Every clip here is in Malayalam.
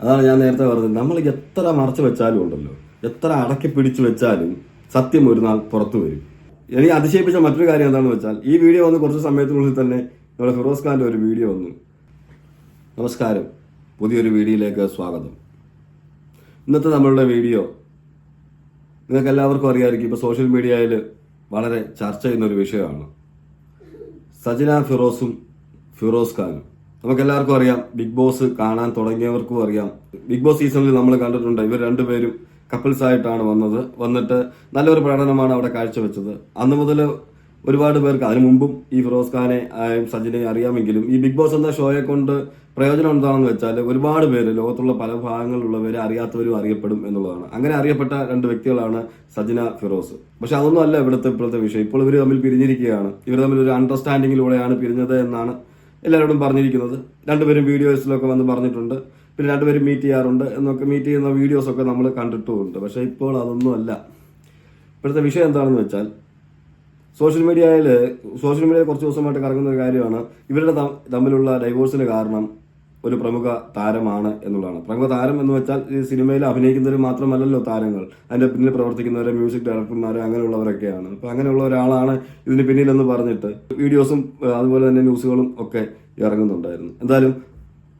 അതാണ് ഞാൻ നേരത്തെ പറഞ്ഞത്. നമ്മൾ എത്ര മറച്ചു വെച്ചാലും ഉണ്ടല്ലോ, എത്ര അടക്കി പിടിച്ചു വെച്ചാലും സത്യം ഒരു നാൾ പുറത്തു വരും. എനിക്ക് അതിശയിപ്പിച്ച മറ്റൊരു കാര്യം എന്താണെന്ന് വെച്ചാൽ, ഈ വീഡിയോ വന്ന് കുറച്ച് സമയത്തിനുള്ളിൽ തന്നെ നമ്മുടെ ഫിറോസ് ഖാന്റെ ഒരു വീഡിയോ വന്നു. നമസ്കാരം, പുതിയൊരു വീഡിയോയിലേക്ക് സ്വാഗതം. ഇന്നത്തെ നമ്മളുടെ വീഡിയോ നിങ്ങൾക്ക് എല്ലാവർക്കും അറിയാമായിരിക്കും, ഇപ്പോൾ സോഷ്യൽ മീഡിയയിൽ വളരെ ചർച്ച ചെയ്യുന്ന ഒരു വിഷയമാണ്. സജന ഫിറോസും ഫിറോസ് ഖാനും. നമുക്കെല്ലാവർക്കും അറിയാം, ബിഗ് ബോസ് കാണാൻ തുടങ്ങിയവർക്കും അറിയാം. ബിഗ് ബോസ് സീസണിൽ നമ്മൾ കണ്ടിട്ടുണ്ട്, ഇവർ രണ്ടുപേരും കപ്പിൾസ് ആയിട്ടാണ് വന്നിട്ട് നല്ലൊരു പ്രകടനമാണ് അവിടെ കാഴ്ചവെച്ചത്. അന്ന് മുതൽ ഒരുപാട് പേർക്ക്, അതിനു മുമ്പും ഈ ഫിറോസ് ഖാനെ സജിനയെ അറിയാമെങ്കിലും ഈ ബിഗ് ബോസ് എന്ന ഷോയെ കൊണ്ട് പ്രയോജനം എന്താണെന്ന് വെച്ചാൽ, ഒരുപാട് പേര്, ലോകത്തുള്ള പല ഭാഗങ്ങളിലുള്ളവരെ അറിയാത്തവരും അറിയപ്പെടും എന്നുള്ളതാണ്. അങ്ങനെ അറിയപ്പെട്ട രണ്ട് വ്യക്തികളാണ് സജിന, ഫിറോസ്. പക്ഷെ അതൊന്നും അല്ല ഇപ്പോഴത്തെ വിഷയം. ഇപ്പോൾ ഇവർ തമ്മിൽ പിരിഞ്ഞിരിക്കുകയാണ്. ഇവർ തമ്മിൽ ഒരു അണ്ടർസ്റ്റാൻഡിങ്ങിലൂടെയാണ് പിരിഞ്ഞത് എന്നാണ് എല്ലാവരോടും പറഞ്ഞിരിക്കുന്നത്. രണ്ടുപേരും വീഡിയോസിലൊക്കെ വന്ന് പറഞ്ഞിട്ടുണ്ട്. പിന്നെ രണ്ടുപേരും മീറ്റ് ചെയ്യാറുണ്ട് എന്നൊക്കെ, മീറ്റ് ചെയ്യുന്ന വീഡിയോസൊക്കെ നമ്മൾ കണ്ടിട്ടുമുണ്ട്. പക്ഷെ ഇപ്പോൾ അതൊന്നും അല്ല. ഇപ്പോഴത്തെ വിഷയം എന്താണെന്ന് വെച്ചാൽ, സോഷ്യൽ മീഡിയയിൽ കുറച്ച് ദിവസമായിട്ട് കറങ്ങുന്ന ഒരു കാര്യമാണ്, ഇവരുടെ തമ്മിലുള്ള ഡൈവോഴ്സിന് കാരണം ഒരു പ്രമുഖ താരമാണ് എന്നുള്ളതാണ്. പ്രമുഖ താരം എന്ന് വെച്ചാൽ ഈ സിനിമയിൽ അഭിനയിക്കുന്നവർ മാത്രമല്ലല്ലോ താരങ്ങൾ, അതിന്റെ പിന്നിൽ പ്രവർത്തിക്കുന്നവരെ, മ്യൂസിക് ഡയറക്ടർമാർ, അങ്ങനെയുള്ളവരൊക്കെയാണ്. അപ്പൊ അങ്ങനെയുള്ള ഒരാളാണ് ഇതിന് പിന്നിലെന്ന് പറഞ്ഞിട്ട് വീഡിയോസും അതുപോലെ തന്നെ ന്യൂസുകളും ഒക്കെ ഇറങ്ങുന്നുണ്ടായിരുന്നു. എന്തായാലും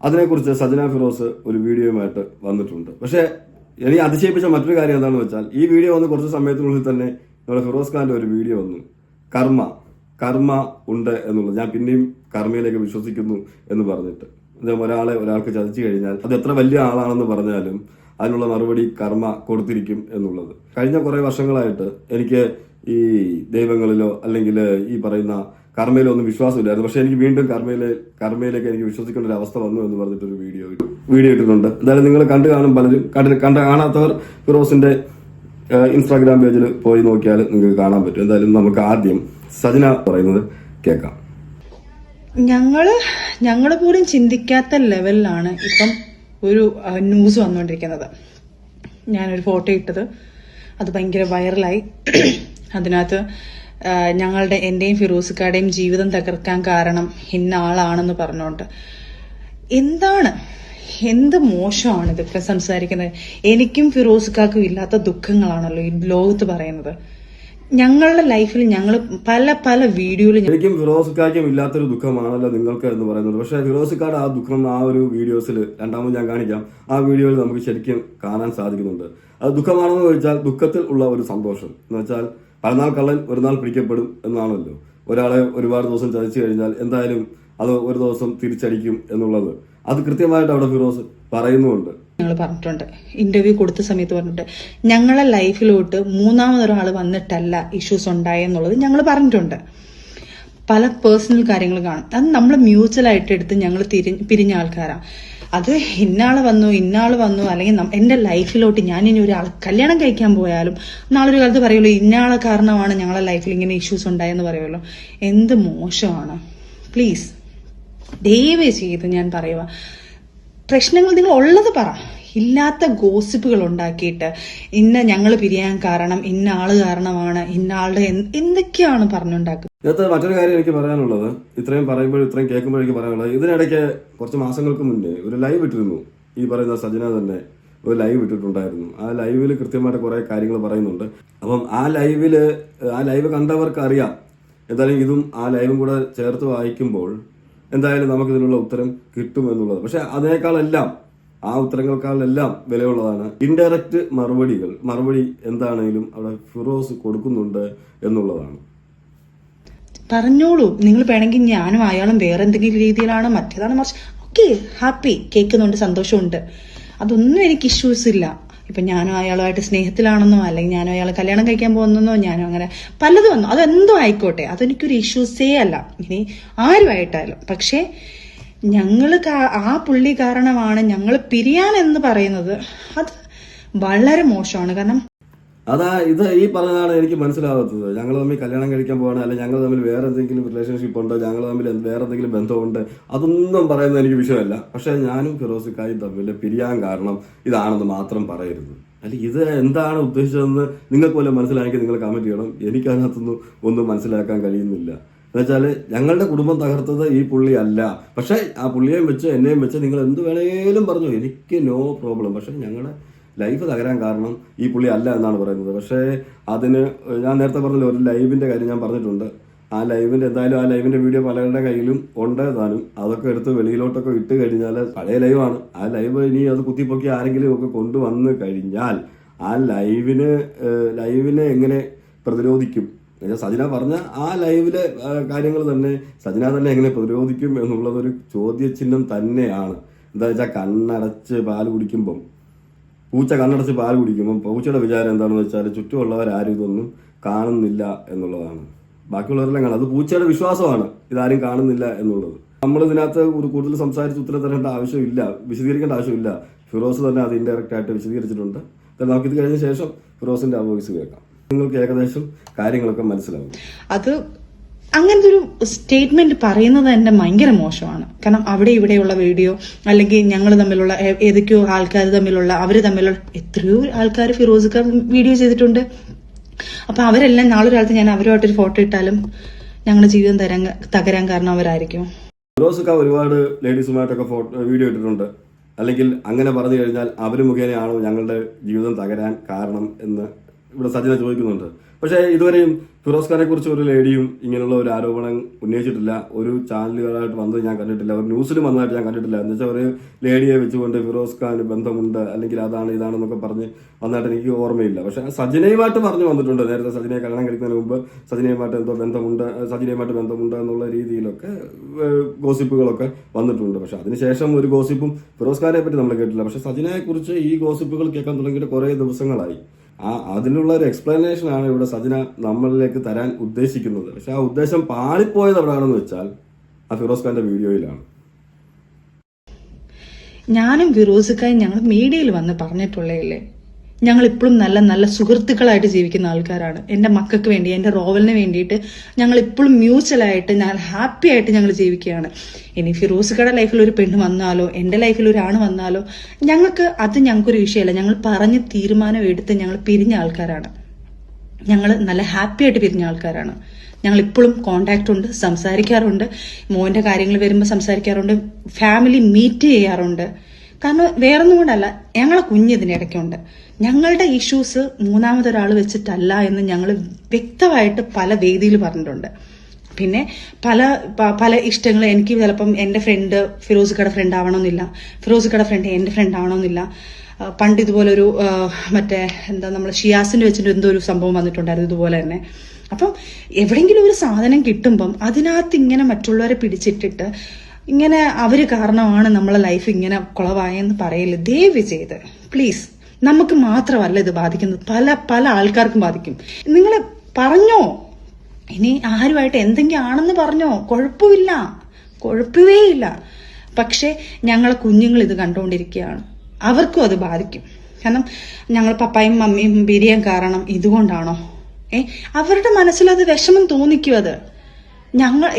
അതിനെക്കുറിച്ച് സജന ഫിറോസ് ഒരു വീഡിയോയുമായിട്ട് വന്നിട്ടുണ്ട്. പക്ഷേ എനിക്ക് അതിശയിപ്പിച്ച മറ്റൊരു കാര്യം എന്താണെന്ന് വെച്ചാൽ, ഈ വീഡിയോ വന്ന് കുറച്ച് സമയത്തിനുള്ളിൽ തന്നെ നമ്മുടെ ഫിറോസ് ഖാന്റെ ഒരു വീഡിയോ വന്നു. കർമ്മ ഉണ്ട് എന്നുള്ളത്, ഞാൻ പിന്നെയും കർമ്മയിലേക്ക് വിശ്വസിക്കുന്നു എന്ന് പറഞ്ഞിട്ട്. ഒരാൾക്ക് ചതിച്ചു കഴിഞ്ഞാൽ അത് എത്ര വലിയ ആളാണെന്ന് പറഞ്ഞാലും അതിനുള്ള മറുപടി കർമ്മ കൊടുത്തിരിക്കും എന്നുള്ളത്. കഴിഞ്ഞ കുറെ വർഷങ്ങളായിട്ട് എനിക്ക് ഈ ദൈവങ്ങളിലോ അല്ലെങ്കിൽ ഈ പറയുന്ന കർമ്മയിലോ ഒന്നും വിശ്വാസമില്ലായിരുന്നു. പക്ഷെ എനിക്ക് വീണ്ടും കർമ്മയിലേക്ക് എനിക്ക് വിശ്വസിക്കേണ്ട ഒരു അവസ്ഥ വന്നു എന്ന് പറഞ്ഞിട്ടൊരു വീഡിയോ ഇട്ടിട്ടുണ്ട്. എന്തായാലും നിങ്ങൾ കണ്ടു കാണും, പലരും കാണാത്തവർ ഫിറോസിന്റെ ഇൻസ്റ്റാഗ്രാം പേജിൽ പോയി നോക്കിയാൽ നിങ്ങൾക്ക് കാണാൻ പറ്റും. എന്തായാലും നമുക്ക് ആദ്യം സജന പറയുന്നത് കേൾക്കാം. ഞങ്ങള് പോലും ചിന്തിക്കാത്ത ലെവലിലാണ് ഇപ്പം ഒരു ന്യൂസ് വന്നുകൊണ്ടിരിക്കുന്നത്. ഞാനൊരു ഫോട്ടോ ഇട്ടത് അത് ഭയങ്കര വൈറലായി. അതിനകത്ത് എന്റെയും ഫിറോസിക്കാടെയും ജീവിതം തകർക്കാൻ കാരണം ഇന്ന ആളാണെന്ന് പറഞ്ഞുകൊണ്ട്, എന്ത് മോശമാണ് ഇതൊക്കെ സംസാരിക്കുന്നത്. എനിക്കും ഫിറോസിക്കാക്കും ഇല്ലാത്ത ദുഃഖങ്ങളാണല്ലോ ഈ ലോകത്ത് പറയുന്നത്. ഞങ്ങളുടെ ലൈഫിൽ ഞങ്ങൾ പല വീഡിയോയിൽ, എനിക്കും ഫിറോസിക്കാക്കും ഇല്ലാത്തൊരു ദുഃഖമാണല്ലോ നിങ്ങൾക്ക് എന്ന് പറയുന്നത്. പക്ഷെ ഫിറോസിക്കാട് ആ ദുഃഖം ആ ഒരു വീഡിയോസിൽ, രണ്ടാമത് ഞാൻ കാണിക്കാം, ആ വീഡിയോയിൽ നമുക്ക് ശരിക്കും കാണാൻ സാധിക്കുന്നുണ്ട്. അത് ദുഃഖമാണെന്ന് ചോദിച്ചാൽ ദുഃഖത്തിൽ ഉള്ള ഒരു സന്തോഷം എന്ന് വെച്ചാൽ, പലനാൾ കള്ളൻ ഒരു നാൾ പിടിക്കപ്പെടും എന്നാണല്ലോ. ഒരാളെ ഒരുപാട് ദിവസം ചതിച്ചു കഴിഞ്ഞാൽ എന്തായാലും അത് ഒരു ദിവസം തിരിച്ചടിക്കും എന്നുള്ളത് അത് കൃത്യമായിട്ട് അവിടെ ഫിറോസ് പറയുന്നുമുണ്ട്. ഞങ്ങൾ പറഞ്ഞിട്ടുണ്ട്, ഇന്റർവ്യൂ കൊടുത്ത സമയത്ത് പറഞ്ഞിട്ട്, ഞങ്ങളെ ലൈഫിലോട്ട് മൂന്നാമതൊരാൾ വന്നിട്ടല്ല ഇഷ്യൂസ് ഉണ്ടായെന്നുള്ളത് ഞങ്ങൾ പറഞ്ഞിട്ടുണ്ട്. പല പേഴ്സണൽ കാര്യങ്ങൾ കാണും, അത് നമ്മൾ മ്യൂച്വലായിട്ട് എടുത്ത് ഞങ്ങൾ പിരിഞ്ഞ ആൾക്കാരാ. അത് ഇന്നാള് വന്നു അല്ലെങ്കിൽ എന്റെ ലൈഫിലോട്ട് ഞാൻ ഇനി ഒരാൾ കല്യാണം കഴിക്കാൻ പോയാലും നാളൊരു കാലത്ത് പറയുമല്ലോ, ഇന്നാളെ കാരണമാണ് ഞങ്ങളെ ലൈഫിൽ ഇങ്ങനെ ഇഷ്യൂസ് ഉണ്ടായെന്ന് പറയുമല്ലോ. എന്ത് മോശമാണ്. പ്ലീസ് ദയവ് ചെയ്ത് ഞാൻ പറയുക, പ്രശ്നങ്ങൾ നിങ്ങൾ ഉള്ളത് പറ, ഇല്ലാത്ത ഗോസിപ്പുകൾ ഉണ്ടാക്കിയിട്ട് ഞങ്ങൾ പിരിയാൻ കാരണം ഇന്ന ആള് കാരണമാണ്, ഇന്ന ആളുടെ എന്തൊക്കെയാണ് പറഞ്ഞുണ്ടാക്കുന്നത്. ഇതിനകത്ത് മറ്റൊരു കാര്യം എനിക്ക് പറയാനുള്ളത്, ഇത്രയും കേൾക്കുമ്പോൾ എനിക്ക് പറയാനുള്ളത്, ഇതിനിടയ്ക്ക് കുറച്ച് മാസങ്ങൾക്ക് മുന്നേ ഒരു ലൈവ് ഇട്ടിരുന്നു. ഈ പറയുന്ന സജന തന്നെ ഒരു ലൈവ് ഇട്ടിട്ടുണ്ടായിരുന്നു. ആ ലൈവിൽ കൃത്യമായിട്ട് കുറെ കാര്യങ്ങൾ പറയുന്നുണ്ട്. അപ്പം ആ ലൈവ് കണ്ടവർക്ക് അറിയാം. എന്തായാലും ഇതും ആ ലൈവും കൂടെ ചേർത്ത് വായിക്കുമ്പോൾ എന്തായാലും നമുക്കിതിനുള്ള ഉത്തരം കിട്ടും എന്നുള്ളത്. പക്ഷെ അതിനേക്കാളെല്ലാം, ആ ഉത്തരങ്ങൾക്കാളെല്ലാം വിലയുള്ളതാണ് ഇൻഡയറക്റ്റ് മറുപടി എന്താണെങ്കിലും അവിടെ ഫിറോസ് കൊടുക്കുന്നുണ്ട് എന്നുള്ളതാണ്. പറഞ്ഞോളൂ, നിങ്ങൾ വേണമെങ്കിൽ ഞാനും അയാളും വേറെ എന്തെങ്കിലും രീതിയിലാണ് മറ്റേതാണ് മറിച്ച്, ഓക്കെ, ഹാപ്പി, കേൾക്കുന്നുണ്ട്, സന്തോഷമുണ്ട്, അതൊന്നും എനിക്ക് ഇഷ്യൂസ് ഇല്ല. ഇപ്പൊ ഞാനും അയാളുമായിട്ട് സ്നേഹത്തിലാണെന്നോ അല്ലെങ്കിൽ ഞാനും അയാൾ കല്യാണം കഴിക്കാൻ പോകുന്നോ, ഞാനും അങ്ങനെ പലതും വന്നു, അതെന്തോ ആയിക്കോട്ടെ, അതെനിക്കൊരു ഇഷ്യൂസേ അല്ല, ഇനി ആരുമായിട്ടായാലും. പക്ഷെ ആ പുള്ളി കാരണമാണ് ഞങ്ങൾ പിരിയാൻ എന്ന് പറയുന്നത്, അത് വളരെ മോശമാണ്. കാരണം ഈ പറഞ്ഞതാണ് എനിക്ക് മനസ്സിലാവാത്തത്. ഞങ്ങൾ തമ്മിൽ കല്യാണം കഴിക്കാൻ പോവാണ്, അല്ലെങ്കിൽ ഞങ്ങൾ തമ്മിൽ വേറെ എന്തെങ്കിലും റിലേഷൻഷിപ്പ് ഉണ്ടോ, ഞങ്ങൾ തമ്മിൽ വേറെ എന്തെങ്കിലും ബന്ധമുണ്ട്, അതൊന്നും പറയുന്നത് എനിക്ക് വിഷയമല്ല. പക്ഷെ ഞാനും ഫിറോസിക്കായും തമ്മിൽ പിരിയാൻ കാരണം ഇതാണെന്ന് മാത്രം പറയരുത്. അല്ലെങ്കിൽ ഇത് എന്താണ് ഉദ്ദേശിച്ചതെന്ന് നിങ്ങൾക്ക് വല്ല മനസ്സിലാക്കി നിങ്ങൾ കമന്റ് ചെയ്യണം. എനിക്കതിനകത്തൊന്നും ഒന്നും മനസ്സിലാക്കാൻ കഴിയുന്നില്ല. എന്നുവെച്ചാൽ ഞങ്ങളുടെ കുടുംബം തകർത്തത് ഈ പുള്ളി അല്ല, പക്ഷേ ആ പുള്ളിയെയും വെച്ച് എന്നെയും വെച്ച് നിങ്ങൾ എന്ത് വേണേലും പറഞ്ഞു, എനിക്ക് നോ പ്രോബ്ലം, പക്ഷെ ഞങ്ങളുടെ ലൈഫ് തകരാൻ കാരണം ഈ പുള്ളി അല്ല എന്നാണ് പറയുന്നത്. പക്ഷേ അതിന് ഞാൻ നേരത്തെ പറഞ്ഞല്ലോ, ഒരു ലൈവിന്റെ കാര്യം ഞാൻ പറഞ്ഞിട്ടുണ്ട്. ആ ലൈവിന്റെ എന്തായാലും ആ ലൈവിന്റെ വീഡിയോ പലരുടെ കയ്യിലും ഉണ്ട് താനും. അതൊക്കെ എടുത്ത് വെളിയിലോട്ടൊക്കെ ഇട്ട് കഴിഞ്ഞാൽ പഴയ ലൈവാണ്. ആ ലൈവ് ഇനി അത് കുത്തിപ്പൊക്കി ആരെങ്കിലും ഒക്കെ കൊണ്ടുവന്ന് കഴിഞ്ഞാൽ ആ ലൈവിനെ എങ്ങനെ പ്രതിരോധിക്കും? സജിന പറഞ്ഞ ആ ലൈവിലെ കാര്യങ്ങൾ തന്നെ സജിന തന്നെ എങ്ങനെ പ്രതിരോധിക്കും എന്നുള്ളതൊരു ചോദ്യചിഹ്നം തന്നെയാണ്. എന്താ വെച്ചാൽ കണ്ണടച്ച് പാൽ കുടിക്കുമ്പം, പൂച്ച കണ്ണടച്ച് പാൽ കുടിക്കുമ്പം പൂച്ചയുടെ വിചാരം എന്താണെന്ന് വെച്ചാൽ ചുറ്റുമുള്ളവരാരും ഇതൊന്നും കാണുന്നില്ല എന്നുള്ളതാണ്. ബാക്കിയുള്ളവരെല്ലാം കാണും. അത് പൂച്ചയുടെ വിശ്വാസമാണ്, ഇതാരും കാണുന്നില്ല എന്നുള്ളത്. നമ്മൾ ഇതിനകത്ത് കൂടുതൽ സംസാരിച്ച് ഉത്തരം തരേണ്ട ആവശ്യമില്ല, വിശദീകരിക്കേണ്ട ആവശ്യമില്ല. ഫിറോസ് തന്നെ അത് ഇൻഡയറക്റ്റ് ആയിട്ട് വിശദീകരിച്ചിട്ടുണ്ട്. നമുക്കിത് കഴിഞ്ഞ ശേഷം ഫിറോസിന്റെ ആ വോയിസ് കേൾക്കാം. നിങ്ങൾക്ക് ഏകദേശം കാര്യങ്ങളൊക്കെ മനസ്സിലാവും. അത് അങ്ങനത്തെ ഒരു സ്റ്റേറ്റ്മെന്റ് പറയുന്നത് തന്നെ ഭയങ്കര മോശമാണ്. കാരണം അവിടെ ഇവിടെയുള്ള വീഡിയോ, അല്ലെങ്കിൽ ഞങ്ങൾ തമ്മിലുള്ള ഏതൊക്കെയോ ആൾക്കാർ തമ്മിലുള്ള, അവര് തമ്മിലുള്ള എത്രയോ ആൾക്കാർ ഫിറോസിക്ക വീഡിയോ ചെയ്തിട്ടുണ്ട്. അപ്പൊ അവരെല്ലാം നാളൊരു കാലത്ത് ഞാൻ അവരുമായിട്ടൊരു ഫോട്ടോ ഇട്ടാലും ഞങ്ങളുടെ ജീവിതം തകരാൻ കാരണം അവരായിരിക്കും. ഫിറോസിക്ക ഒരുപാട് ലേഡീസുമായിട്ടൊക്കെ വീഡിയോ ഇട്ടിട്ടുണ്ട്. അല്ലെങ്കിൽ അങ്ങനെ പറഞ്ഞു കഴിഞ്ഞാൽ അവർ മുഖേനയാണോ ഞങ്ങളുടെ ജീവിതം തകരാൻ കാരണം എന്ന് ഇവിടെ സജിന ചോദിക്കുന്നുണ്ട്. പക്ഷേ ഇതുവരെയും ഫിറോസ് ഖാനെ കുറിച്ച് ഒരു ലേഡിയും ഇങ്ങനെയുള്ള ഒരു ആരോപണം ഉന്നയിച്ചിട്ടില്ല. ഒരു ചാനലുകളായിട്ട് വന്നത് ഞാൻ കണ്ടിട്ടില്ല, ഒരു ന്യൂസിലും വന്നതായിട്ട് ഞാൻ കണ്ടിട്ടില്ല. എന്ന് വെച്ചാൽ ഒരു ലേഡിയെ വെച്ചുകൊണ്ട് ഫിറോസ് ഖാന് ബന്ധമുണ്ട്, അല്ലെങ്കിൽ അതാണ് ഇതാണെന്നൊക്കെ പറഞ്ഞ് വന്നതായിട്ട് എനിക്ക് ഓർമ്മയില്ല. പക്ഷെ സജിനയുമായിട്ട് പറഞ്ഞു വന്നിട്ടുണ്ട്. നേരത്തെ സജിനയെ കല്യാണം കഴിക്കുന്നതിന് മുമ്പ് സജിനയുമായിട്ട് എന്തോ സജിനയുമായിട്ട് ബന്ധമുണ്ട് എന്നുള്ള രീതിയിലൊക്കെ ഗോസിപ്പുകളൊക്കെ വന്നിട്ടുണ്ട്. പക്ഷെ അതിനുശേഷം ഒരു ഗോസിപ്പും ഫിറോസ് ഖാനെ പറ്റി നമ്മൾ കേട്ടില്ല. പക്ഷെ സജിനയെ കുറിച്ച് ഈ ഗോസിപ്പുകൾ കേൾക്കാൻ തുടങ്ങിയിട്ട് കുറേ ദിവസങ്ങളായി. അതിനുള്ള ഒരു എക്സ്പ്ലനേഷൻ ആണ് ഇവിടെ സജിന നമ്മളിലേക്ക് തരാൻ ഉദ്ദേശിക്കുന്നത്. പക്ഷെ ആ ഉദ്ദേശം പാളിപ്പോയത് എവിടെയാണെന്ന് വെച്ചാൽ ആ ഫിറോസ് ഖാന്റെ വീഡിയോയിലാണ്. ഞാനും ഫിറോസിക്കായും ഞങ്ങൾ മീഡിയയിൽ വന്ന് പറഞ്ഞിട്ടുള്ളതല്ലേ, ഞങ്ങൾ ഇപ്പോഴും നല്ല നല്ല സുഹൃത്തുക്കളായിട്ട് ജീവിക്കുന്ന ആൾക്കാരാണ്. എന്റെ മക്കൾക്ക് വേണ്ടി, എന്റെ റോവലിന് വേണ്ടിയിട്ട് ഞങ്ങൾ ഇപ്പോഴും മ്യൂച്വലായിട്ട് ഞാൻ ഹാപ്പി ആയിട്ട് ഞങ്ങൾ ജീവിക്കുകയാണ്. ഇനി ഫിറോസിക്കയുടെ ലൈഫിൽ ഒരു പെണ്ണ് വന്നാലോ എന്റെ ലൈഫിൽ ഒരാണ് വന്നാലോ ഞങ്ങൾക്കൊരു വിഷയമല്ല. ഞങ്ങൾ പറഞ്ഞ് തീരുമാനം എടുത്ത് ഞങ്ങൾ പിരിഞ്ഞ ആൾക്കാരാണ്. ഞങ്ങൾ നല്ല ഹാപ്പി ആയിട്ട് പിരിഞ്ഞ ആൾക്കാരാണ്. ഞങ്ങൾ ഇപ്പോഴും കോണ്ടാക്ട് ഉണ്ട്, സംസാരിക്കാറുണ്ട്, മോന്റെ കാര്യങ്ങൾ വരുമ്പോൾ സംസാരിക്കാറുണ്ട്, ഫാമിലി മീറ്റ് ചെയ്യാറുണ്ട്. കാരണം വേറൊന്നും കൊണ്ടല്ല, ഞങ്ങളെ കുഞ്ഞിതിനിടയ്ക്കുണ്ട്. ഞങ്ങളുടെ ഇഷ്യൂസ് മൂന്നാമതൊരാൾ വെച്ചിട്ടല്ല എന്ന് ഞങ്ങൾ വ്യക്തമായിട്ട് പല വേദിയിൽ പറഞ്ഞിട്ടുണ്ട്. പിന്നെ പല ഇഷ്ടങ്ങൾ, എനിക്ക് ചിലപ്പം എന്റെ ഫ്രണ്ട് ഫിറോസിക്കയുടെ ഫ്രണ്ട് ആവണമെന്നില്ല, ഫിറോസിക്കയുടെ ഫ്രണ്ട് എന്റെ ഫ്രണ്ട് ആവണമെന്നില്ല. പണ്ട് ഇതുപോലൊരു നമ്മൾ ഷിയാസിന്റെ വെച്ചിട്ട് എന്തോ ഒരു സംഭവം വന്നിട്ടുണ്ടായിരുന്നു ഇതുപോലെ തന്നെ. അപ്പം എവിടെയെങ്കിലും ഒരു സാധനം കിട്ടുമ്പം അതിനകത്ത് ഇങ്ങനെ മറ്റുള്ളവരെ പിടിച്ചിട്ടിട്ട് ഇങ്ങനെ അവര് കാരണമാണ് നമ്മളെ ലൈഫ് ഇങ്ങനെ കുളവായെന്ന് പറയല് ദയവ് ചെയ്ത് പ്ലീസ്. നമുക്ക് മാത്രമല്ല ഇത് ബാധിക്കുന്നത്, പല ആൾക്കാർക്കും ബാധിക്കും. നിങ്ങൾ പറഞ്ഞോ, ഇനി ആരുമായിട്ട് എന്തെങ്കിലും ആണെന്ന് പറഞ്ഞോ, കുഴപ്പമേ ഇല്ല. പക്ഷെ ഞങ്ങളെ കുഞ്ഞുങ്ങൾ ഇത് കണ്ടുകൊണ്ടിരിക്കുകയാണ്, അവർക്കും അത് ബാധിക്കും. കാരണം ഞങ്ങൾ പപ്പായും മമ്മിയും പിരിയാൻ കാരണം ഇതുകൊണ്ടാണോ? അവരുടെ മനസ്സിലത് വിഷമം തോന്നിക്കും.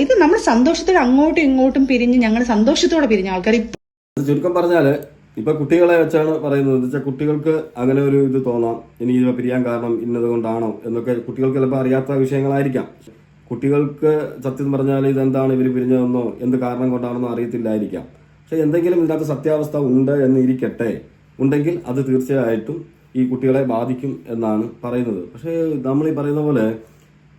ഇത് നമ്മൾ സന്തോഷത്തോടെ അങ്ങോട്ടും ഇങ്ങോട്ടും പിരിഞ്ഞ് ഞങ്ങൾ സന്തോഷത്തോടെ പിരിഞ്ഞ ആൾക്കാർ. ചുരുക്കം പറഞ്ഞാല് ഇപ്പൊ കുട്ടികളെ വെച്ചാണ് പറയുന്നത്. വെച്ചാൽ കുട്ടികൾക്ക് അങ്ങനെ ഒരു ഇത് തോന്നാം, ഇനി ഇത് പിരിയാൻ കാരണം ഇന്നത് കൊണ്ടാണോ എന്നൊക്കെ കുട്ടികൾക്ക് ചിലപ്പോൾ അറിയാത്ത വിഷയങ്ങളായിരിക്കാം. കുട്ടികൾക്ക് സത്യം പറഞ്ഞാൽ ഇതെന്താണ് ഇവർ പിരിഞ്ഞതെന്നോ എന്ത് കാരണം കൊണ്ടാണെന്നോ അറിയത്തില്ലായിരിക്കാം. പക്ഷെ എന്തെങ്കിലും ഇതിനകത്ത് സത്യാവസ്ഥ ഉണ്ട് എന്ന് ഇരിക്കട്ടെ, ഉണ്ടെങ്കിൽ അത് തീർച്ചയായിട്ടും ഈ കുട്ടികളെ ബാധിക്കും എന്നാണ് പറയുന്നത്. പക്ഷേ നമ്മൾ ഈ പറയുന്ന പോലെ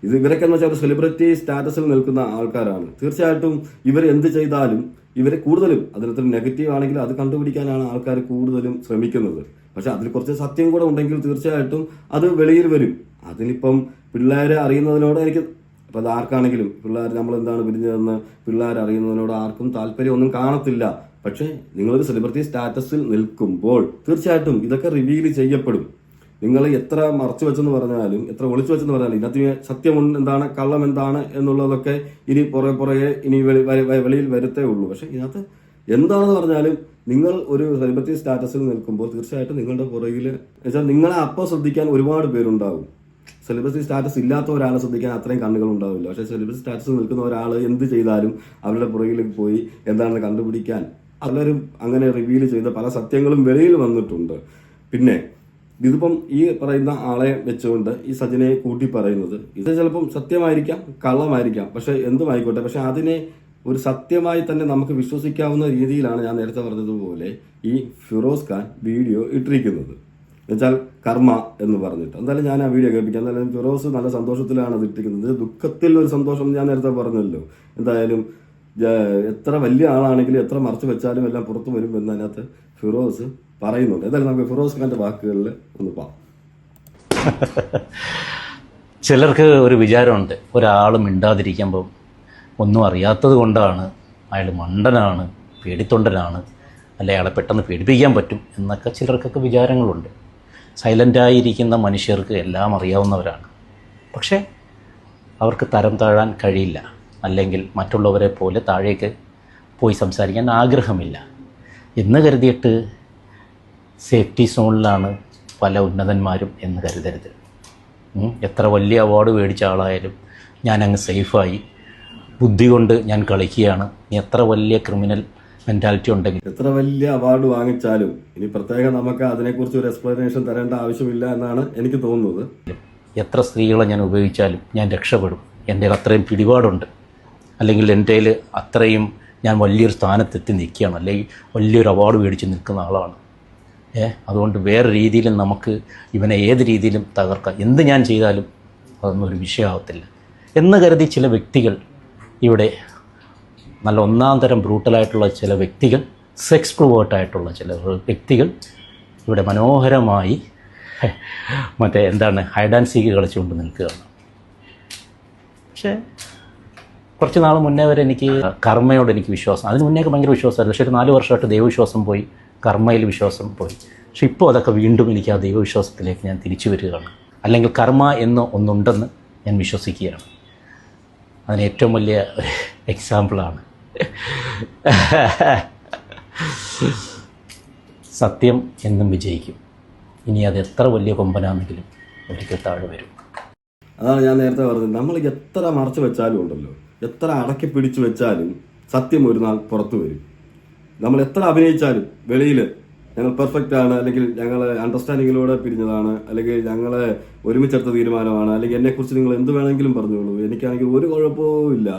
ഇവരൊക്കെ എന്ന് വെച്ചാൽ ഒരു സെലിബ്രിറ്റി സ്റ്റാറ്റസിൽ നിൽക്കുന്ന ആൾക്കാരാണ്. തീർച്ചയായിട്ടും ഇവർ എന്ത് ചെയ്താലും ഇവരെ കൂടുതലും അതിനകത്ത് നെഗറ്റീവ് ആണെങ്കിൽ അത് കണ്ടുപിടിക്കാനാണ് ആൾക്കാർ കൂടുതലും ശ്രമിക്കുന്നത്. പക്ഷെ അതിൽ കുറച്ച് സത്യം കൂടെ ഉണ്ടെങ്കിൽ തീർച്ചയായിട്ടും അത് വെളിയിൽ വരും. അതിനിപ്പം പിള്ളേരെ അറിയുന്നതിനോട് എനിക്ക് ഇപ്പം അത് ആർക്കാണെങ്കിലും പിള്ളേർ നമ്മൾ എന്താണ് പിരിഞ്ഞതെന്ന് പിള്ളേർ അറിയുന്നതിനോട് ആർക്കും താല്പര്യമൊന്നും കാണത്തില്ല. പക്ഷേ നിങ്ങളൊരു സെലിബ്രിറ്റി സ്റ്റാറ്റസിൽ നിൽക്കുമ്പോൾ തീർച്ചയായിട്ടും ഇതൊക്കെ റിവീൽ ചെയ്യപ്പെടും. നിങ്ങൾ എത്ര മറച്ചു വെച്ചെന്ന് പറഞ്ഞാലും എത്ര ഒളിച്ചു വെച്ചെന്ന് പറഞ്ഞാലും ഇതിനകത്ത് സത്യം എന്താണ് കള്ളം എന്താണ് എന്നുള്ളതൊക്കെ ഇനി പുറകെ ഇനി വെളിയിൽ വരത്തേ ഉള്ളൂ. പക്ഷെ ഇതിനകത്ത് എന്താണെന്ന് പറഞ്ഞാലും നിങ്ങൾ ഒരു സെലിബ്രിറ്റി സ്റ്റാറ്റസിൽ നിൽക്കുമ്പോൾ തീർച്ചയായിട്ടും നിങ്ങളുടെ പുറകിൽ വെച്ചാൽ നിങ്ങളെ അപ്പോൾ ശ്രദ്ധിക്കാൻ ഒരുപാട് പേരുണ്ടാവും. സെലിബ്രിറ്റി സ്റ്റാറ്റസ് ഇല്ലാത്ത ഒരാളെ ശ്രദ്ധിക്കാൻ അത്രയും കണ്ണുകൾ ഉണ്ടാവില്ല. പക്ഷെ സെലിബ്രിറ്റി സ്റ്റാറ്റസിൽ നിൽക്കുന്ന ഒരാൾ എന്ത് ചെയ്താലും അവരുടെ പുറകിലേക്ക് പോയി എന്താണെന്ന് കണ്ടുപിടിക്കാൻ പലരും അങ്ങനെ റിവീൽ ചെയ്ത പല സത്യങ്ങളും വെളിയിൽ വന്നിട്ടുണ്ട്. പിന്നെ ഇതിപ്പം ഈ പറയുന്ന ആളെ വെച്ചുകൊണ്ട് ഈ സജിനയെ കൂട്ടി പറയുന്നത് ഇത് ചിലപ്പം സത്യമായിരിക്കാം, കള്ളമായിരിക്കാം, പക്ഷെ എന്തുമായിക്കോട്ടെ, പക്ഷെ അതിനെ ഒരു സത്യമായി തന്നെ നമുക്ക് വിശ്വസിക്കാവുന്ന രീതിയിലാണ് ഞാൻ നേരത്തെ പറഞ്ഞതുപോലെ ഈ ഫിറോസ് ഖാൻ വീഡിയോ ഇട്ടിരിക്കുന്നത്. എന്നുവെച്ചാൽ കർമ്മ എന്ന് പറഞ്ഞിട്ട് എന്തായാലും ഞാൻ ആ വീഡിയോ കേൾപ്പിക്കാം. എന്തായാലും ഫിറോസ് നല്ല സന്തോഷത്തിലാണ് അത് ഇട്ടിരിക്കുന്നത്. ദുഃഖത്തിൽ ഒരു സന്തോഷം ഞാൻ നേരത്തെ പറഞ്ഞല്ലോ. എന്തായാലും എത്ര വലിയ ആളാണെങ്കിലും എത്ര മറച്ചു വെച്ചാലും എല്ലാം പുറത്തു വരും എന്ന് അതിനകത്ത് ഫിറോസ് പറയുന്നുണ്ട്. എന്തായാലും നമുക്ക് ഫിറോസ് ഖാന്റെ വാക്കുകളിൽ ഒന്ന് പോകാം. ചിലർക്ക് ഒരു വിചാരമുണ്ട്, ഒരാൾ മിണ്ടാതിരിക്കുമ്പോൾ ഒന്നും അറിയാത്തത് കൊണ്ടാണ്, അയാൾ മണ്ടനാണ്, പേടിത്തൊണ്ടനാണ്, അല്ലെ അയാളെ പെട്ടെന്ന് പേടിപ്പിക്കാൻ പറ്റും എന്നൊക്കെ ചിലർക്കൊക്കെ വിചാരങ്ങളുണ്ട്. സൈലൻ്റായിരിക്കുന്ന മനുഷ്യർക്ക് എല്ലാം അറിയാവുന്നവരാണ്. പക്ഷേ അവർക്ക് തരം താഴാൻ കഴിയില്ല, അല്ലെങ്കിൽ മറ്റുള്ളവരെ പോലെ താഴേക്ക് പോയി സംസാരിക്കാൻ ആഗ്രഹമില്ല എന്ന് കരുതിയിട്ട് സേഫ്റ്റി സോണിലാണ് പല ഉന്നതന്മാരും എന്ന് കരുതരുത്. എത്ര വലിയ അവാർഡ് മേടിച്ച ആളായാലും ഞാനങ്ങ് സേഫായി, ബുദ്ധി കൊണ്ട് ഞാൻ കളിക്കുകയാണ്, എത്ര വലിയ ക്രിമിനൽ മെൻറ്റാലിറ്റി ഉണ്ടെങ്കിൽ, എത്ര വലിയ അവാർഡ് വാങ്ങിച്ചാലും ഇനി പ്രത്യേകം നമുക്ക് അതിനെക്കുറിച്ച് ഒരു എക്സ്പ്ലനേഷൻ തരേണ്ട ആവശ്യമില്ല എന്നാണ് എനിക്ക് തോന്നുന്നത്. എത്ര സ്ത്രീകളെ ഞാൻ ഉപയോഗിച്ചാലും ഞാൻ രക്ഷപ്പെടും, എൻ്റെ അത്രയും പിടിപാടുണ്ട്, അല്ലെങ്കിൽ എൻ്റെ അത്രയും ഞാൻ വലിയൊരു സ്ഥാനത്തെത്തി നിൽക്കുകയാണ്, അല്ലെങ്കിൽ വലിയൊരു അവാർഡ് മേടിച്ച് നിൽക്കുന്ന ആളാണ്. അതുകൊണ്ട് വേറെ രീതിയിലും നമുക്ക് ഇവനെ ഏത് രീതിയിലും തകർക്കാം, എന്ത് ഞാൻ ചെയ്താലും അതൊന്നും ഒരു വിഷയമാകത്തില്ല എന്ന് കരുതി ചില വ്യക്തികൾ ഇവിടെ, നല്ല ഒന്നാം തരം ബ്രൂട്ടലായിട്ടുള്ള ചില വ്യക്തികൾ, സെക്സ് പ്രൊവേർട്ടായിട്ടുള്ള ചില വ്യക്തികൾ ഇവിടെ മനോഹരമായി ഹൈഡ് ആൻഡ് സീക്ക് കളിച്ചുകൊണ്ട് നിൽക്കുകയാണ്. പക്ഷേ കുറച്ച് നാൾ മുന്നേ വരെ എനിക്ക് കർമ്മയോട് എനിക്ക് വിശ്വാസം, അതിന് മുന്നേയൊക്കെ ഭയങ്കര വിശ്വാസമായിരുന്നു. പക്ഷേ ഒരു 4 വർഷമായിട്ട് ദൈവവിശ്വാസം പോയി, കർമ്മയിൽ വിശ്വാസം പോയി. പക്ഷെ ഇപ്പോൾ അതൊക്കെ വീണ്ടും എനിക്ക് ആ ദൈവവിശ്വാസത്തിലേക്ക് ഞാൻ തിരിച്ചു വരികയാണ്, അല്ലെങ്കിൽ കർമ്മ എന്ന് ഒന്നുണ്ടെന്ന് ഞാൻ വിശ്വസിക്കുകയാണ്. അതിന് ഏറ്റവും വലിയ എക്സാമ്പിളാണ് സത്യം എന്നും വിജയിക്കും. ഇനി അത് എത്ര വലിയ കൊമ്പനാണെങ്കിലും ഒരിക്കൽ താഴെ വരും. അതാണ് ഞാൻ നേരത്തെ പറഞ്ഞത്. നമ്മൾ എത്ര മറച്ചു വെച്ചാലും ഉണ്ടല്ലോ, എത്ര അടക്കി പിടിച്ചു വെച്ചാലും സത്യം ഒരു നാൾ പുറത്തു വരും. നമ്മൾ എത്ര അഭിനയിച്ചാലും വെളിയിൽ ഞങ്ങൾ പെർഫെക്റ്റ് ആണ്, അല്ലെങ്കിൽ ഞങ്ങൾ അണ്ടർസ്റ്റാൻഡിങ്ങിലൂടെ പിരിഞ്ഞതാണ്, അല്ലെങ്കിൽ ഞങ്ങൾ ഒരുമിച്ചെടുത്ത തീരുമാനമാണ്, അല്ലെങ്കിൽ എന്നെക്കുറിച്ച് നിങ്ങൾ എന്ത് വേണമെങ്കിലും പറഞ്ഞോളൂ, എനിക്കാണെങ്കിൽ ഒരു കുഴപ്പവും ഇല്ല,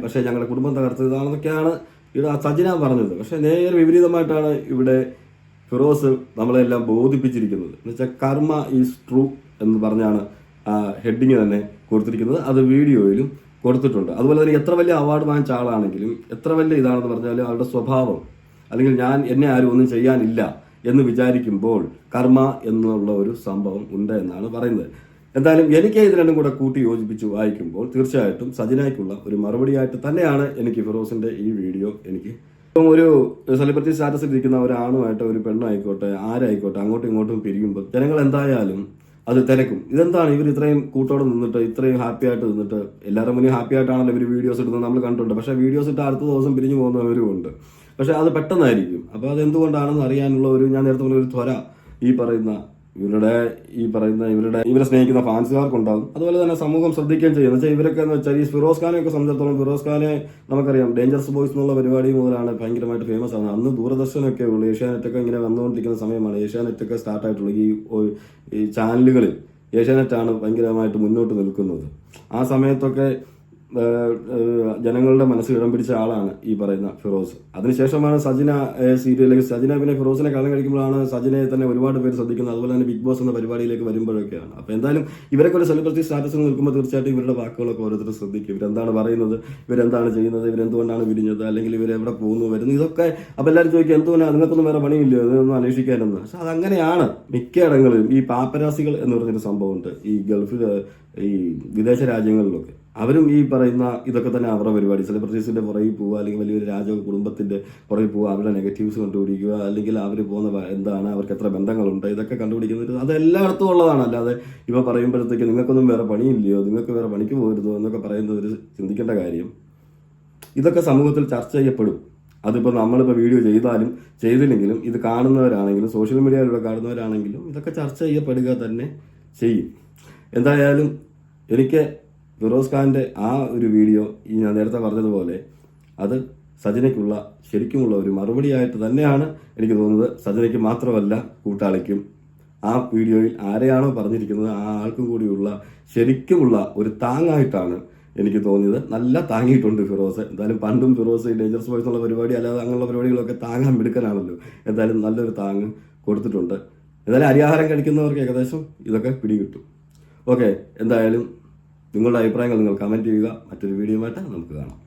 പക്ഷേ ഞങ്ങളുടെ കുടുംബം തകർത്തതാണെന്നൊക്കെയാണ് ഇവിടെ സജിന പറഞ്ഞത്. പക്ഷെ നേരെ വിപരീതമായിട്ടാണ് ഇവിടെ ഫിറോസ് നമ്മളെല്ലാം ബോധിപ്പിച്ചിരിക്കുന്നത്. എന്ന് വെച്ചാൽ കർമ്മ ഈസ് ട്രൂ എന്ന് പറഞ്ഞാണ് ആ ഹെഡിങ് തന്നെ കൊടുത്തിരിക്കുന്നത്. അത് വീഡിയോയിലും കൊടുത്തിട്ടുണ്ട്. അതുപോലെ തന്നെ എത്ര വലിയ അവാർഡ് വാങ്ങിച്ച ആളാണെങ്കിലും, എത്ര വലിയ ഇതാണെന്ന് പറഞ്ഞാലും ആളുടെ സ്വഭാവം, അല്ലെങ്കിൽ എന്നെ ആരും ഒന്നും ചെയ്യാനില്ല എന്ന് വിചാരിക്കുമ്പോൾ കർമ്മ എന്നുള്ള ഒരു സംഭവം ഉണ്ട് എന്നാണ് പറയുന്നത്. എന്തായാലും എനിക്ക് ഇത് രണ്ടും കൂടെ കൂട്ടി യോജിപ്പിച്ച് വായിക്കുമ്പോൾ തീർച്ചയായിട്ടും സജിനയ്ക്കുള്ള ഒരു മറുപടിയായിട്ട് തന്നെയാണ് എനിക്ക് ഫിറോസിന്റെ ഈ വീഡിയോ എനിക്ക് ഇപ്പം ഒരു സെലിബ്രിറ്റി സ്റ്റാറ്റസിൽ ഇരിക്കുന്ന ഒരാണുമായിട്ട് ഒരു പെണ്ണായിക്കോട്ടെ, ആരായിക്കോട്ടെ, അങ്ങോട്ടും ഇങ്ങോട്ടും പിരിയുമ്പോൾ ജനങ്ങൾ എന്തായാലും അത് തിരക്കും. ഇതെന്താണ് ഇവർ ഇത്രയും കൂട്ടോടെ നിന്നിട്ട്, ഇത്രയും ഹാപ്പി ആയിട്ട് നിന്നിട്ട്, എല്ലാവരും മുന്നേ ഹാപ്പി ആയിട്ടാണല്ലോ ഇവർ വീഡിയോസ് ഇടുന്നത് നമ്മൾ കണ്ടിട്ടുണ്ട്. പക്ഷേ വീഡിയോസ് ഇട്ട് അടുത്ത ദിവസം പിരിഞ്ഞു പോകുന്നവരും ഉണ്ട്. പക്ഷെ അത് പെട്ടെന്നായിരിക്കും. അപ്പോൾ അതെന്തുകൊണ്ടാണെന്ന് അറിയാനുള്ള ഒരു, ഞാൻ നേരത്തെ പറഞ്ഞ ഒരു ത്വര ഈ പറയുന്ന ഇവരെ സ്നേഹിക്കുന്ന ഫാൻസുകാർക്കുണ്ടാകും. അതുപോലെ തന്നെ സമൂഹം ശ്രദ്ധിക്കുകയും ചെയ്യും. എന്ന് വെച്ചാൽ ഇവരൊക്കെ എന്ന് വെച്ചാൽ ഈ ഫിറോസ് ഖാനെയൊക്കെ സംബന്ധിച്ചിടത്തോളം, ഫിറോസ് ഖാനെ നമുക്കറിയാം ഡേഞ്ചറസ് ബോയ്സ് എന്നുള്ള പരിപാടി മുതലാണ് ഭയങ്കരമായിട്ട് ഫേമസ് ആണ്. അന്ന് ദൂരദർശനൊക്കെ ഉള്ളൂ, ഏഷ്യാനെറ്റൊക്കെ ഇങ്ങനെ വന്നുകൊണ്ടിരിക്കുന്ന സമയമാണ്. ഏഷ്യാനെറ്റൊക്കെ സ്റ്റാർട്ടായിട്ടുള്ളൂ. ഈ ചാനലുകളിൽ ഏഷ്യാനെറ്റാണ് ഭയങ്കരമായിട്ട് മുന്നോട്ട് നിൽക്കുന്നത്. ആ സമയത്തൊക്കെ ജനങ്ങളുടെ മനസ്സിൽ ഇടം പിടിച്ച ആളാണ് ഈ പറയുന്ന ഫിറോസ്. അതിനുശേഷമാണ് സജിന സീരിയലിലേക്ക്, സജിന പിന്നെ ഫിറോസിനെ കള്ളം കഴിക്കുമ്പോഴാണ് സജിനയെ തന്നെ ഒരുപാട് പേര് ശ്രദ്ധിക്കുന്നത്. അതുപോലെ തന്നെ ബിഗ് ബോസ് എന്ന പരിപാടിയിലേക്ക് വരുമ്പോഴൊക്കെയാണ്. അപ്പോൾ എന്തായാലും ഇവരൊക്കെ ഒരു സെലിബ്രിറ്റി സ്റ്റാറ്റസിൽ നിൽക്കുമ്പോൾ തീർച്ചയായിട്ടും ഇവരുടെ വാക്കുകളൊക്കെ ഓരോരുത്തർ ശ്രദ്ധിക്കും. ഇവരെന്താണ് പറയുന്നത്, ഇവരെന്താണ് ചെയ്യുന്നത്, ഇവരെന്തുകൊണ്ടാണ് വിരിഞ്ഞത്, അല്ലെങ്കിൽ ഇവരെവിടെ പോകുന്നു വരുന്നു, ഇതൊക്കെ. അപ്പോൾ എല്ലാവരും ചോദിക്കും എന്തുകൊണ്ടാണ് നിങ്ങൾക്കൊന്നും വേറെ പണിയില്ലയോ ഇതൊന്നും അന്വേഷിക്കാനെന്ന്. പക്ഷെ അതങ്ങനെയാണ് മിക്കയിടങ്ങളിലും. ഈ പാപ്പരാസികൾ എന്ന് പറഞ്ഞൊരു സംഭവമുണ്ട് ഈ ഗൾഫിൽ, ഈ വിദേശ രാജ്യങ്ങളിലൊക്കെ. അവരും ഈ പറയുന്ന ഇതൊക്കെ തന്നെ അവരുടെ പരിപാടി. സെലിബ്രിറ്റീസിന്റെ പുറകിൽ പോവുക, അല്ലെങ്കിൽ വലിയൊരു രാജ കുടുംബത്തിന്റെ പുറകിൽ പോവുക, അവരുടെ നെഗറ്റീവ്സ് കണ്ടുപിടിക്കുക, അല്ലെങ്കിൽ അവർ പോകുന്ന എന്താണ്, അവർക്ക് എത്ര ബന്ധങ്ങളുണ്ട്, ഇതൊക്കെ കണ്ടുപിടിക്കുന്നത് അത് എല്ലായിടത്തും ഉള്ളതാണ്. അല്ലാതെ ഇവ പറയുമ്പോഴത്തേക്ക് നിങ്ങൾക്കൊന്നും വേറെ പണിയില്ലയോ, നിങ്ങൾക്ക് വേറെ പണിക്ക് പോകരുതോ എന്നൊക്കെ പറയുന്നവർ ചിന്തിക്കേണ്ട കാര്യം, ഇതൊക്കെ സമൂഹത്തിൽ ചർച്ച ചെയ്യപ്പെടും. അതിപ്പോൾ നമ്മളിപ്പോൾ വീഡിയോ ചെയ്താലും ചെയ്തില്ലെങ്കിലും ഇത് കാണുന്നവരാണെങ്കിലും സോഷ്യൽ മീഡിയയിലൂടെ കാണുന്നവരാണെങ്കിലും ഇതൊക്കെ ചർച്ച ചെയ്യപ്പെടുക തന്നെ ചെയ്യും. എന്തായാലും എനിക്ക് ഫിറോസ് ഖാന്റെ ആ ഒരു വീഡിയോ ഈ ഞാൻ നേരത്തെ പറഞ്ഞതുപോലെ അത് സജിനയ്ക്കുള്ള ശരിക്കുമുള്ള ഒരു മറുപടിയായിട്ട് തന്നെയാണ് എനിക്ക് തോന്നുന്നത്. സജിനയ്ക്ക് മാത്രമല്ല കൂട്ടാളിക്കും ആ വീഡിയോയിൽ ആരെയാണോ പറഞ്ഞിരിക്കുന്നത് ആ ആൾക്കും കൂടിയുള്ള ശരിക്കുമുള്ള ഒരു താങ്ങായിട്ടാണ് എനിക്ക് തോന്നിയത്. നല്ല താങ്ങിയിട്ടുണ്ട് ഫിറോസ്. എന്തായാലും പണ്ടും ഫിറോസ് ഡേഞ്ചറസ് ബോയ്സ് എന്നുള്ള പരിപാടി അല്ലാതെ അങ്ങനെയുള്ള പരിപാടികളൊക്കെ താങ്ങാൻ മിടുക്കനാണല്ലോ. എന്തായാലും നല്ലൊരു താങ്ങ് കൊടുത്തിട്ടുണ്ട്. എന്തായാലും അരിയാഹാരം കഴിക്കുന്നവർക്ക് ഏകദേശം ഇതൊക്കെ പിടികിട്ടും. ഓക്കെ, എന്തായാലും നിങ്ങളുടെ അഭിപ്രായങ്ങൾ നിങ്ങൾ കമൻറ്റ് ചെയ്യുക. മറ്റൊരു വീഡിയോയുമായിട്ട് നമുക്ക് കാണാം.